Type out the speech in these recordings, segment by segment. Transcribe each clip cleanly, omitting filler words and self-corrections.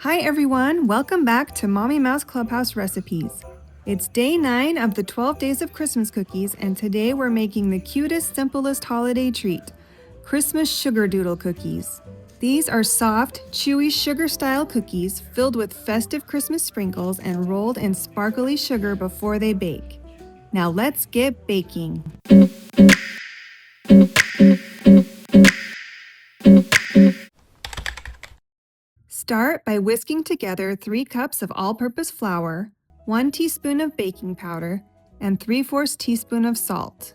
Hi everyone, welcome back to Mommy Mouse Clubhouse Recipes. It's day 9 of the 12 days of Christmas cookies, and today we're making the cutest, simplest holiday treat, Christmas Sugardoodle Cookies. These are soft, chewy sugar-style cookies filled with festive Christmas sprinkles and rolled in sparkly sugar before they bake. Now let's get baking. Start by whisking together 3 cups of all-purpose flour, 1 teaspoon of baking powder, and 3/4 teaspoon of salt.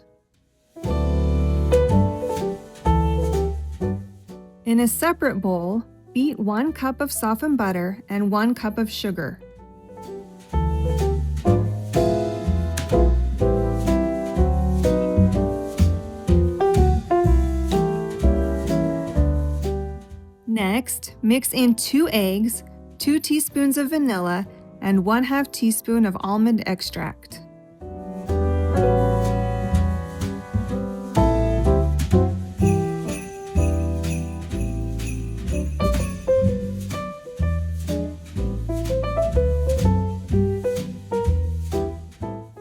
In a separate bowl, beat 1 cup of softened butter and 1 cup of sugar. Next, mix in 2 eggs, 2 teaspoons of vanilla, and 1/2 teaspoon of almond extract.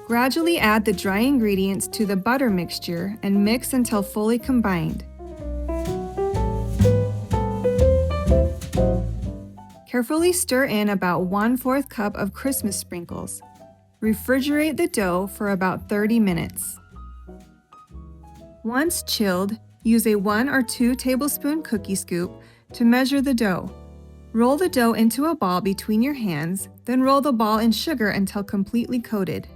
Gradually add the dry ingredients to the butter mixture and mix until fully combined. Carefully stir in about 1/4 cup of Christmas sprinkles. Refrigerate the dough for about 30 minutes. Once chilled, use a 1 or 2 tablespoon cookie scoop to measure the dough. Roll the dough into a ball between your hands, then roll the ball in sugar until completely coated.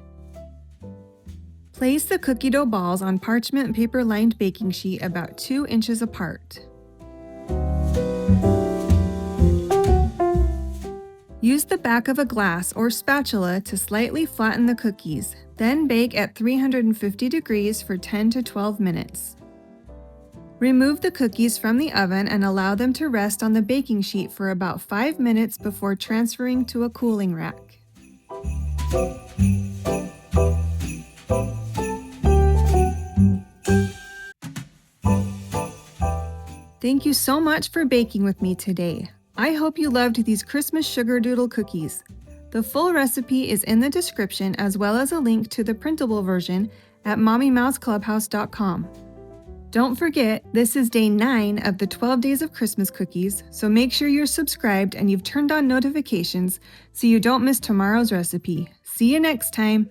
Place the cookie dough balls on parchment paper-lined baking sheet about 2 inches apart. Use the back of a glass or spatula to slightly flatten the cookies, then bake at 350 degrees for 10 to 12 minutes. Remove the cookies from the oven and allow them to rest on the baking sheet for about 5 minutes before transferring to a cooling rack. Thank you so much for baking with me today. I hope you loved these Christmas Sugardoodle cookies. The full recipe is in the description, as well as a link to the printable version at mommymouseclubhouse.com. Don't forget, this is day 9 of the 12 days of Christmas cookies, so make sure you're subscribed and you've turned on notifications so you don't miss tomorrow's recipe. See you next time!